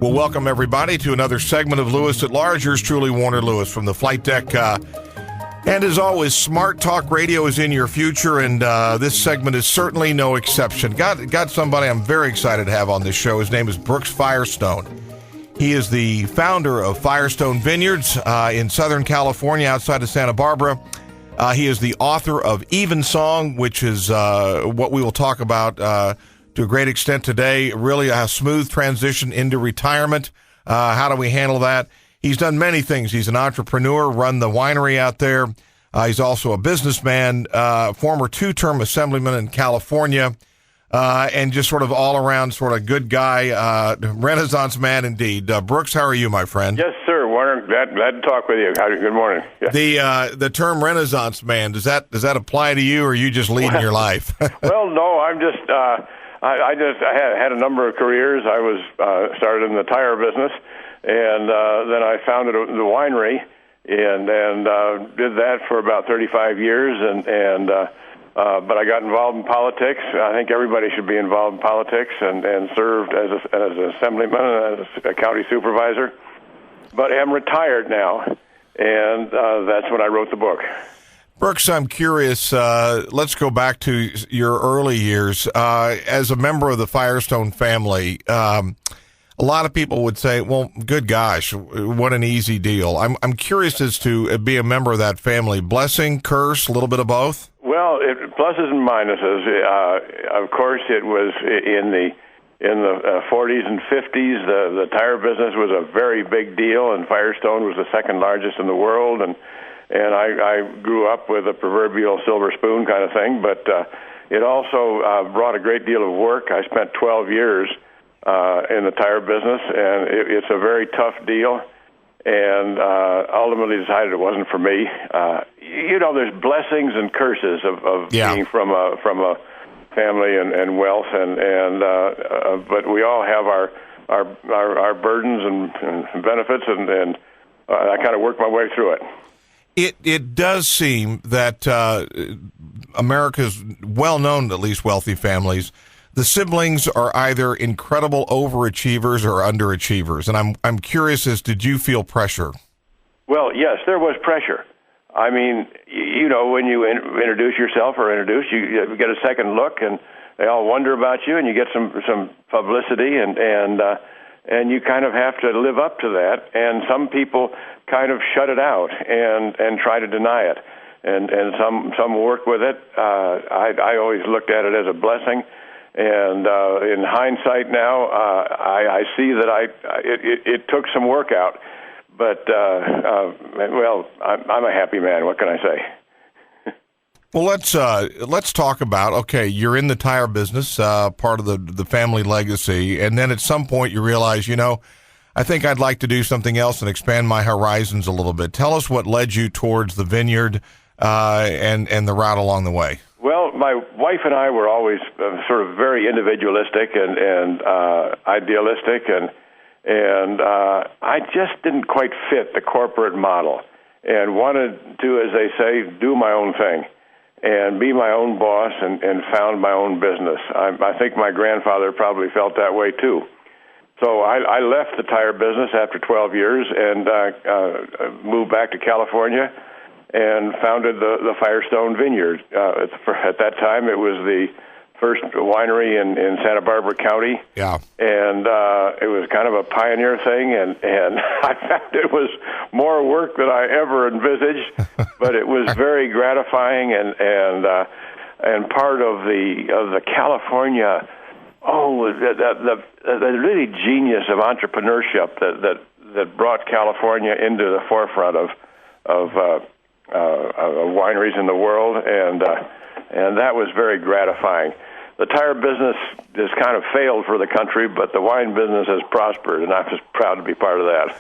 Well, welcome everybody to another segment of Lewis at Large. Yours truly, Warner Lewis from the flight deck. And as always, Smart Talk Radio is in your future, and this segment is certainly no exception. Got somebody I'm very excited to have on this show. His name is Brooks Firestone. He is the founder of Firestone Vineyards in Southern California outside of Santa Barbara. He is the author of Evensong, which is what we will talk about to a great extent today. Really a smooth transition into retirement. How do we handle that? He's done many things. He's an entrepreneur, run the winery out there. He's also a businessman, former two-term assemblyman in California, and just sort of all-around sort of good guy, Renaissance man indeed. Brooks, how are you, my friend? Yes, sir, Warner. Glad to talk with you. Good morning. Yeah. The term Renaissance man, does that apply to you, or are you just leading your life? Well, no, I'm just I had a number of careers. I was started in the tire business. And then I founded the winery, and did that for about 35 years. But I got involved in politics. I think everybody should be involved in politics, and served as an assemblyman and as a county supervisor. But I'm retired now, and that's when I wrote the book. Brooks, I'm curious. Let's go back to your early years as a member of the Firestone family. A lot of people would say, well, good gosh, what an easy deal. I'm curious as to be a member of that family. Blessing, curse, a little bit of both? Well, pluses and minuses. Of course, it was in the 40s and 50s. The tire business was a very big deal, and Firestone was the second largest in the world. And I grew up with a proverbial silver spoon kind of thing. But it also brought a great deal of work. I spent 12 years in the tire business, and it's a very tough deal, and ultimately decided it wasn't for me. There's blessings and curses of being from a family and wealth, but we all have our burdens and benefits, and I kind of worked my way through it. It does seem that America's well-known, at least wealthy families, the siblings are either incredible overachievers or underachievers, and I'm curious as did you feel pressure? Well, yes, there was pressure. I mean, when you introduce yourself you get a second look, and they all wonder about you, and you get some publicity, and you kind of have to live up to that. And some people kind of shut it out and try to deny it, and some work with it. I always looked at it as a blessing. And in hindsight now, I see that it took some work out, but I'm a happy man. What can I say? Well, let's talk about, okay, you're in the tire business, part of the family legacy, and then at some point you realize, I think I'd like to do something else and expand my horizons a little bit. Tell us what led you towards the vineyard and the route along the way. Well, my wife and I were always sort of very individualistic and idealistic, and I just didn't quite fit the corporate model, and wanted to, as they say, do my own thing and be my own boss and found my own business. I think my grandfather probably felt that way too. So I left the tire business after 12 years and moved back to California and founded the Firestone Vineyard. At that time, it was the first winery in Santa Barbara County. Yeah. And it was kind of a pioneer thing, and I found it was more work than I ever envisaged, but it was very gratifying and part of the California, the really genius of entrepreneurship that brought California into the forefront of wineries in the world, and that was very gratifying. The tire business has kind of failed for the country, but the wine business has prospered, and I'm just proud to be part of that.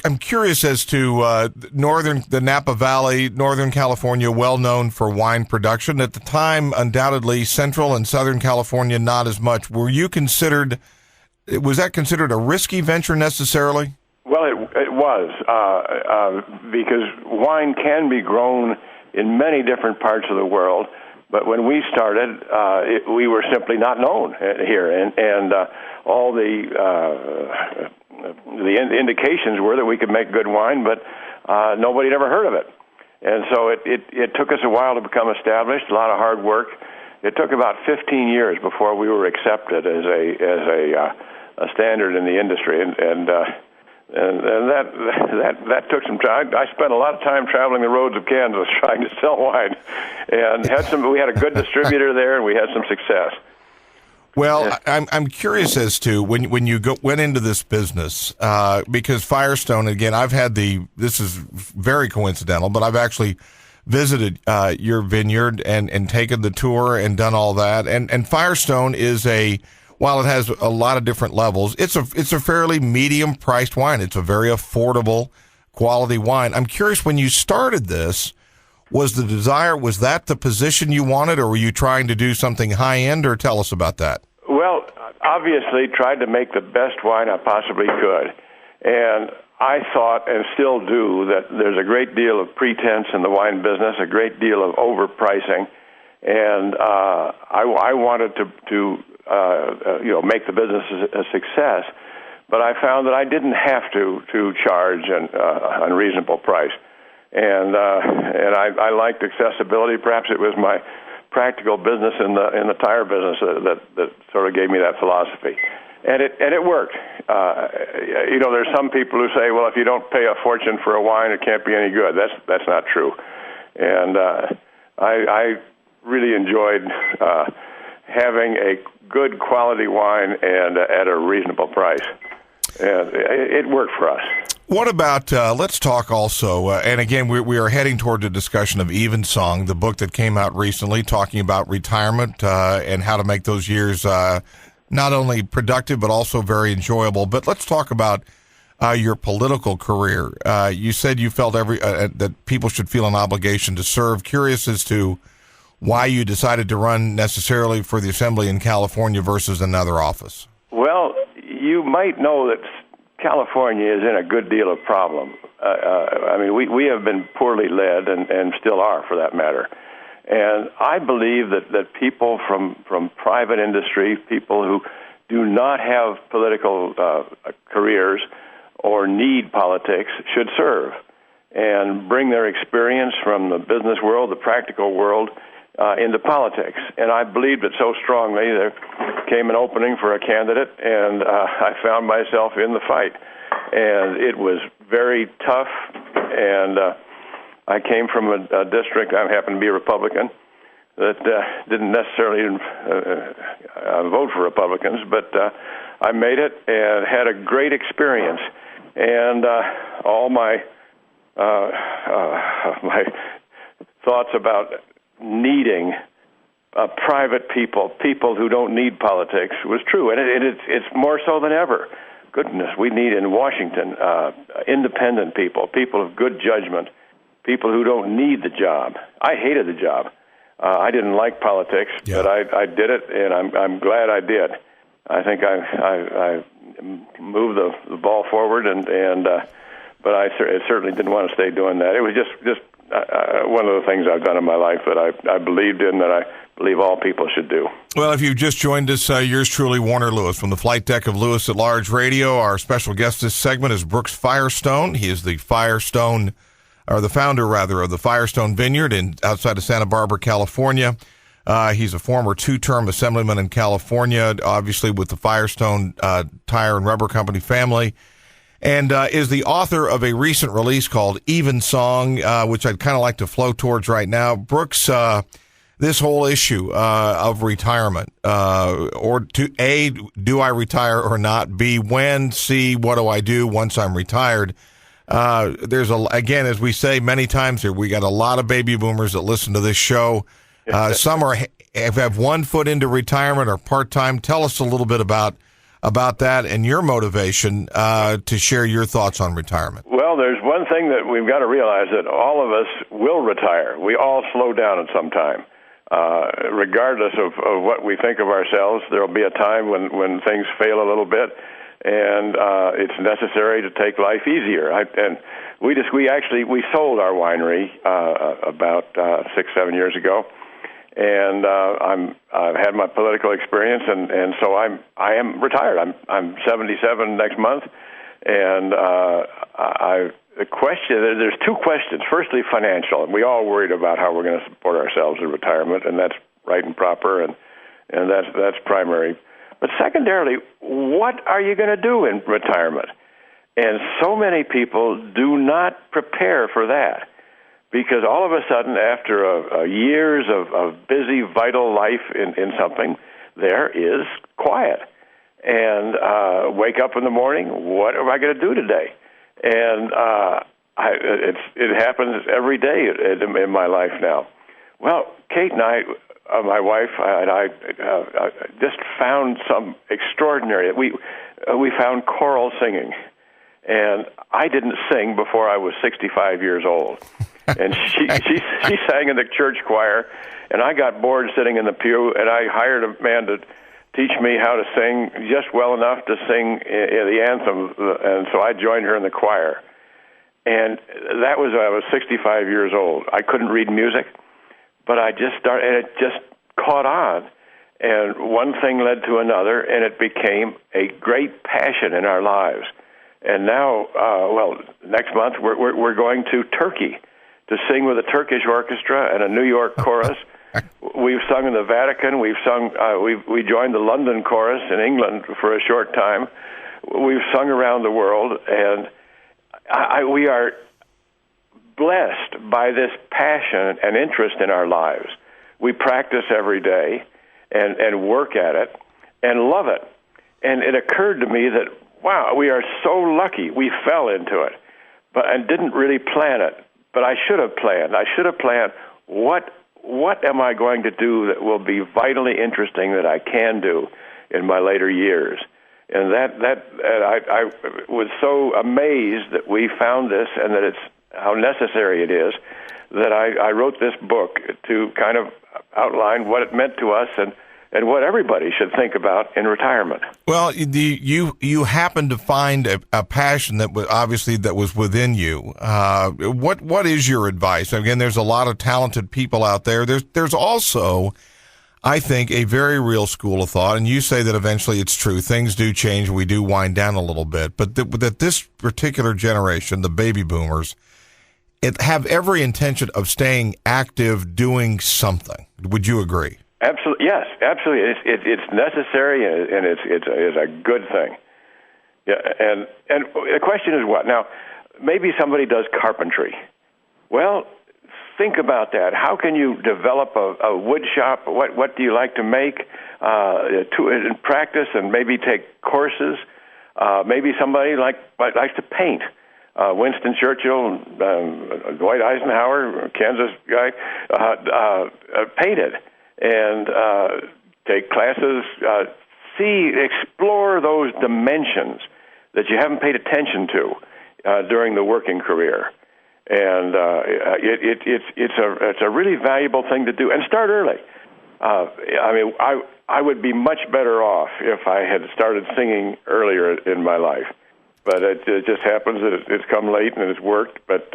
I'm curious as to the Napa Valley, Northern California, well known for wine production. At the time, undoubtedly, Central and Southern California, not as much. Was that considered a risky venture necessarily? Well, it was, because wine can be grown in many different parts of the world, But when we started, we were simply not known here, and all the indications were that we could make good wine, but nobody had ever heard of it. And so it took us a while to become established, a lot of hard work. It took about 15 years before we were accepted as a standard in the industry, and that took some time. I spent a lot of time traveling the roads of Kansas trying to sell wine, and we had a good distributor there, and we had some success. Well, I'm curious as to when you went into this business, because Firestone, again, this is very coincidental, but I've actually visited your vineyard and taken the tour and done all that. And Firestone is while it has a lot of different levels, it's a fairly medium priced wine. It's a very affordable quality wine. I'm curious, when you started this, was that the position you wanted, or were you trying to do something high end, or tell us about that? Well, obviously tried to make the best wine I possibly could. And I thought, and still do, that there's a great deal of pretense in the wine business, a great deal of overpricing. And I wanted to make the business a success. But I found that I didn't have to charge an unreasonable price. And I liked accessibility. Perhaps it was my practical business in the tire business that sort of gave me that philosophy, and it worked. There's some people who say, well, if you don't pay a fortune for a wine, it can't be any good. That's not true, and I really enjoyed having a good quality wine and at a reasonable price, and it worked for us. What about, let's talk also, and again, we are heading toward a discussion of Evensong, the book that came out recently, talking about retirement and how to make those years not only productive, but also very enjoyable. But let's talk about your political career. You said you felt that people should feel an obligation to serve. Curious as to why you decided to run necessarily for the Assembly in California versus another office. Well, you might know that California is in a good deal of problem. We have been poorly led, and still are, for that matter. And I believe that people from private industry, people who do not have political careers or need politics, should serve and bring their experience from the business world, the practical world, into politics. And I believed it so strongly. There came an opening for a candidate, and I found myself in the fight. And it was very tough, and I came from a district, I happen to be a Republican, that didn't necessarily vote for Republicans, but I made it and had a great experience. And all my thoughts about needing private people who don't need politics was true, and it's more so than ever. Goodness, we need in Washington independent people of good judgment, people who don't need the job. I hated the job. I didn't like politics, but I did it, and I'm glad I did. I think I moved the ball forward, but I certainly didn't want to stay doing that. It was just one of the things I've done in my life that I believed in, that I believe all people should do. Well, if you've just joined us, yours truly, Warner Lewis, from the flight deck of Lewis at Large Radio. Our special guest this segment is Brooks Firestone. He is the founder of the Firestone Vineyard outside of Santa Barbara, California. He's a former two-term assemblyman in California, obviously with the Firestone Tire and Rubber Company family, and is the author of a recent release called Evensong, which I'd kind of like to flow towards right now. Brooks, this whole issue of retirement, A, do I retire or not? B, when? C, what do I do once I'm retired? There's again, as we say many times here, we got a lot of baby boomers that listen to this show. Some have one foot into retirement or part-time. Tell us a little bit about that and your motivation to share your thoughts on retirement. Well, there's one thing that we've got to realize, that all of us will retire. We all slow down at some time. Regardless of what we think of ourselves, there will be a time when things fail a little bit, and it's necessary to take life easier. We sold our winery about 6-7 years ago, and I've had my political experience, and so I am retired. I'm 77 next month, and there's two questions. Firstly, financial, and we all worried about how we're going to support ourselves in retirement, and that's right and proper, and that's primary. But secondarily, what are you going to do in retirement? And so many people do not prepare for that, because all of a sudden, after years of busy, vital life in something, there is quiet. And wake up in the morning, what am I going to do today? And it happens every day in my life now. Well, Kate and I, my wife and I, just found some extraordinary. We found choral singing, and I didn't sing before I was 65 years old. And she sang in the church choir, and I got bored sitting in the pew, and I hired a man to teach me how to sing just well enough to sing the anthem, and so I joined her in the choir. And that was when I was 65 years old. I couldn't read music, but I just started, and it just caught on. And one thing led to another, and it became a great passion in our lives. And now, next month we're going to Turkey to sing with a Turkish orchestra and a New York chorus. We've sung in the Vatican. We joined the London chorus in England for a short time. We've sung around the world, and we are blessed by this passion and interest in our lives. We practice every day and work at it and love it. And it occurred to me that, wow, we are so lucky we fell into it, and didn't really plan it. But I should have planned. I should have planned what am I going to do that will be vitally interesting that I can do in my later years. And I was so amazed that we found this and that it's how necessary it is that I wrote this book to kind of outline what it meant to us and what everybody should think about in retirement. Well, you happened to find a passion that was within you. What is your advice? Again, there's a lot of talented people out there. There's also, I think, a very real school of thought, and you say that eventually it's true. Things do change. We do wind down a little bit, but that this particular generation, the baby boomers, have every intention of staying active, doing something. Would you agree? Absolutely, yes, absolutely. It's necessary, and it's a good thing. Yeah, and the question is what? Now, maybe somebody does carpentry. Well, think about that. How can you develop a wood shop? What do you like to make? To practice and maybe take courses. Maybe somebody likes to paint. Winston Churchill, Dwight Eisenhower, Kansas guy, painted. And take classes, explore those dimensions that you haven't paid attention to during the working career, and it's a really valuable thing to do. And start early. I would be much better off if I had started singing earlier in my life, but it just happens that it's come late and it's worked. But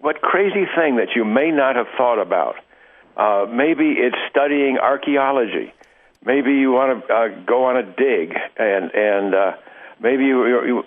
what crazy thing that you may not have thought about? Maybe it's studying archaeology. Maybe you want to go on a dig, and maybe you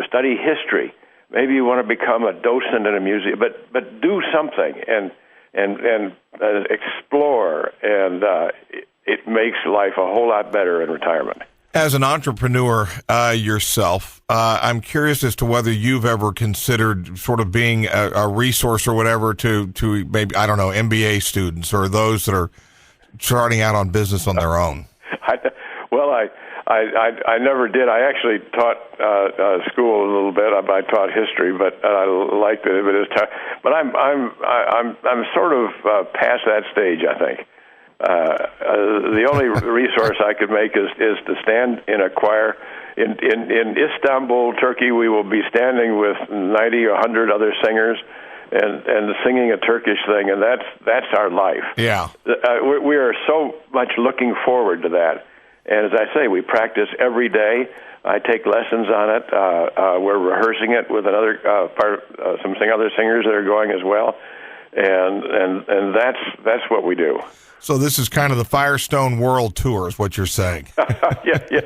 study history. Maybe you want to become a docent in a museum. But do something and explore, and it makes life a whole lot better in retirement. As an entrepreneur yourself, I'm curious as to whether you've ever considered sort of being a resource or whatever to maybe, I don't know, MBA students or those that are starting out on business on their own. I never did. I actually taught school a little bit. I taught history, but I liked it. But I'm sort of past that stage, I think. The only resource I could make is to stand in a choir. In Istanbul, Turkey, we will be standing with 90 or 100 other singers and singing a Turkish thing, and that's our life. Yeah. We are so much looking forward to that. And as I say, we practice every day. I take lessons on it. We're rehearsing it with some other singers that are going as well. and that's what we do. So this is kind of the Firestone World Tour, is what you're saying. Yes,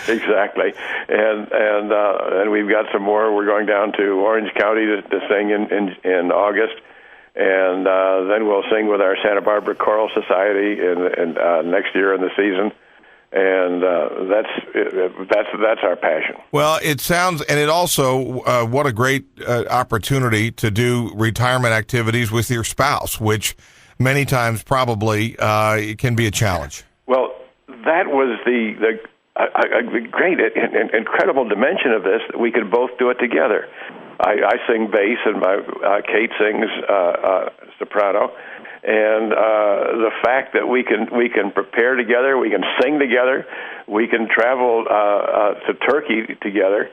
exactly. And we've got some more. We're going down to Orange County to sing in August, and then we'll sing with our Santa Barbara Choral Society in next year in the season. And that's our passion. Well, it sounds, and it also what a great opportunity to do retirement activities with your spouse, which many times probably it can be a challenge. Well, that was the great, incredible dimension of this, that we could both do it together. I sing bass, and Kate sings soprano, and the fact that we can prepare together, we can sing together, we can travel to Turkey together.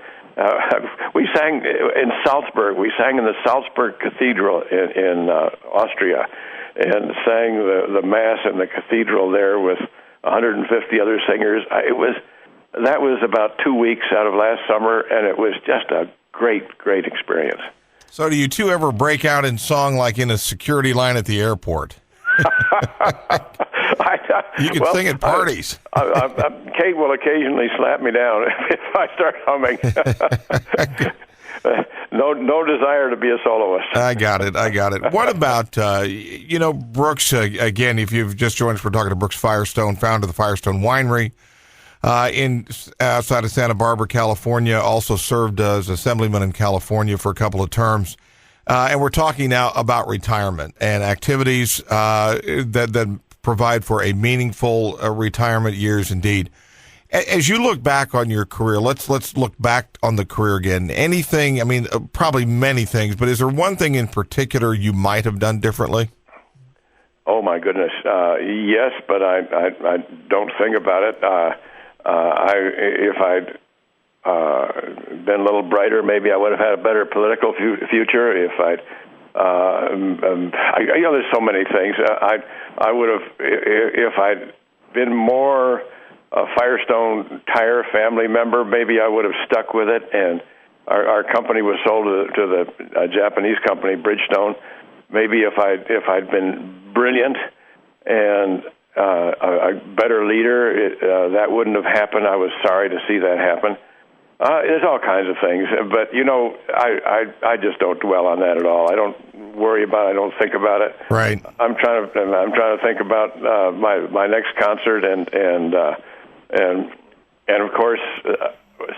We sang in Salzburg. We sang in the Salzburg Cathedral in Austria, and sang the Mass in the cathedral there with 150 other singers. That was about 2 weeks out of last summer, and it was just a great experience. So do you two ever break out in song like in a security line at the airport? You can sing at parties. Kate will occasionally slap me down if I start humming. No desire to be a soloist. I got it. What about, Brooks, again, if you've just joined us, we're talking to Brooks Firestone, founder of the Firestone Winery outside of Santa Barbara, California, also served as assemblyman in California for a couple of terms. And we're talking now about retirement and activities that provide for a meaningful retirement years indeed. As you look back on your career, let's look back on the career again. Anything, probably many things, but is there one thing in particular you might have done differently? Oh, my goodness. Yes, but I don't think about it. If I'd been a little brighter, maybe I would have had a better political future. If I'd, there's so many things. I would have, if I'd been more a Firestone Tire family member, maybe I would have stuck with it. And our company was sold to the Japanese company, Bridgestone. Maybe if I'd been brilliant and a better leader, that wouldn't have happened. I was sorry to see that happen. There's all kinds of things, but I just don't dwell on that at all. I don't worry about it. I don't think about it. Right. I'm trying to think about my next concert, and of course,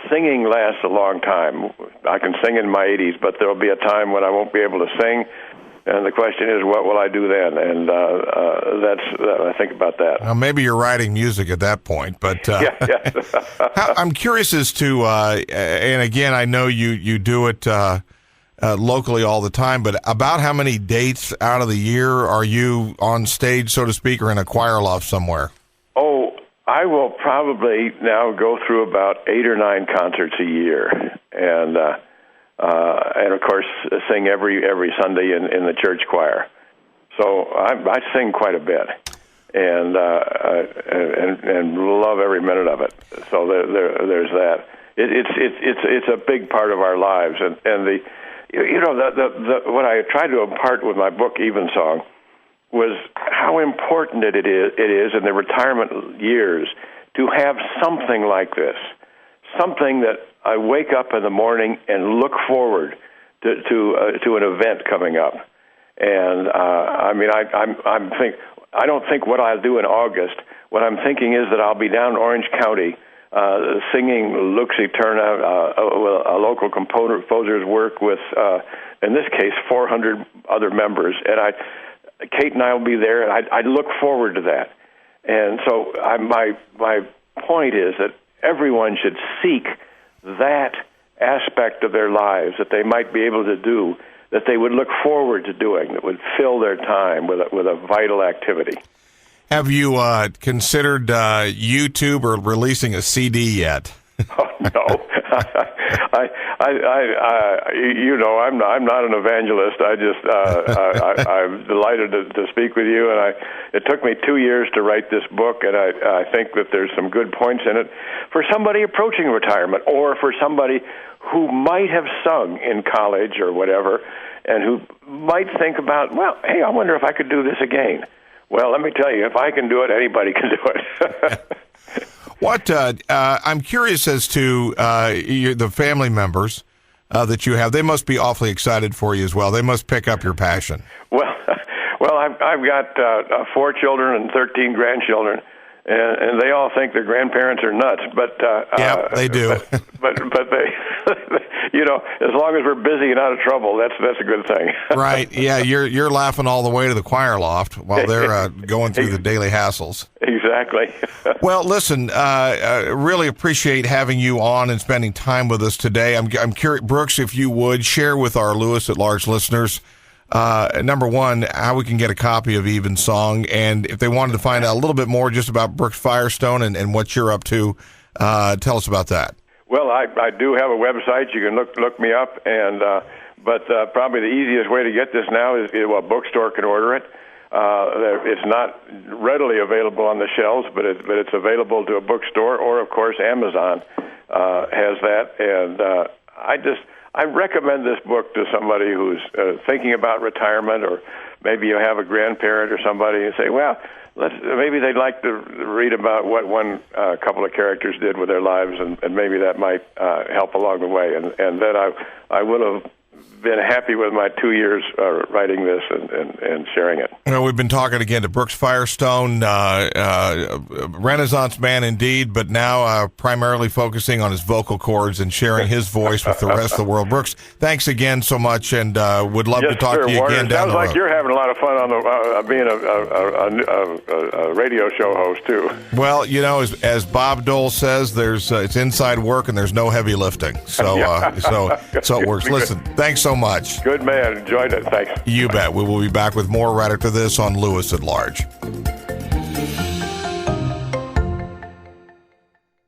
singing lasts a long time. I can sing in my 80s, but there'll be a time when I won't be able to sing. And the question is, what will I do then? And I think about that. Well, maybe you're writing music at that point, but yeah. I'm curious as to, and again, I know you do it locally all the time, but about how many dates out of the year are you on stage, so to speak, or in a choir loft somewhere? Oh, I will probably now go through about 8 or 9 concerts a year, and of course, sing every Sunday in the church choir. So I sing quite a bit, and love every minute of it. So there's that. It's a big part of our lives, and what I tried to impart with my book Evensong was how important it is in the retirement years to have something like this, something that I wake up in the morning and look forward to an event coming up. And I don't think what I'll do in August. What I'm thinking is that I'll be down in Orange County singing Lux Eterna, a local composer's work with, in this case, 400 other members. And Kate and I will be there, and I look forward to that. And so my point is that everyone should seek that aspect of their lives that they might be able to do, that they would look forward to doing, that would fill their time with a vital activity. Have you considered YouTube or releasing a CD yet? Oh, No. I'm not an evangelist. I'm delighted to speak with you, and it took me 2 years to write this book, and I think that there's some good points in it for somebody approaching retirement, or for somebody who might have sung in college or whatever, and who might think about, well, hey, I wonder if I could do this again. Well, let me tell you, if I can do it, anybody can do it. I'm curious as to the family members that you have. They must be awfully excited for you as well. They must pick up your passion. Well, I've got 4 children and 13 grandchildren, and they all think their grandparents are nuts. But yeah, they do. but they, as long as we're busy and out of trouble, that's a good thing. Right? Yeah, you're laughing all the way to the choir loft while they're going through the daily hassles. Exactly. Well, listen, really appreciate having you on and spending time with us today. I'm curious, Brooks, if you would share with our Lewis at Large listeners, number one, how we can get a copy of Evensong, and if they wanted to find out a little bit more just about Brooks Firestone and what you're up to, tell us about that. Well, I do have a website. You can look me up, but probably the easiest way to get this now is a bookstore can order it. It's not readily available on the shelves, but it's available to a bookstore, or of course Amazon has that. And I recommend this book to somebody who's thinking about retirement, or maybe you have a grandparent or somebody and say, well, maybe they'd like to read about what one couple of characters did with their lives, and maybe that might help along the way. And then I will have been happy with my 2 years writing this and sharing it. We've been talking again to Brooks Firestone, Renaissance man indeed, but now primarily focusing on his vocal cords and sharing his voice with the rest of the world. Brooks, thanks again so much, and would love to talk to you again down the road. Sounds like you're having a lot of fun on being a radio show host too. Well, as Bob Dole says, it's inside work and there's no heavy lifting. So so it works. Listen, thanks so much. Good man. Enjoyed it. Thanks. You bet. We will be back with more right after this on Lewis at Large.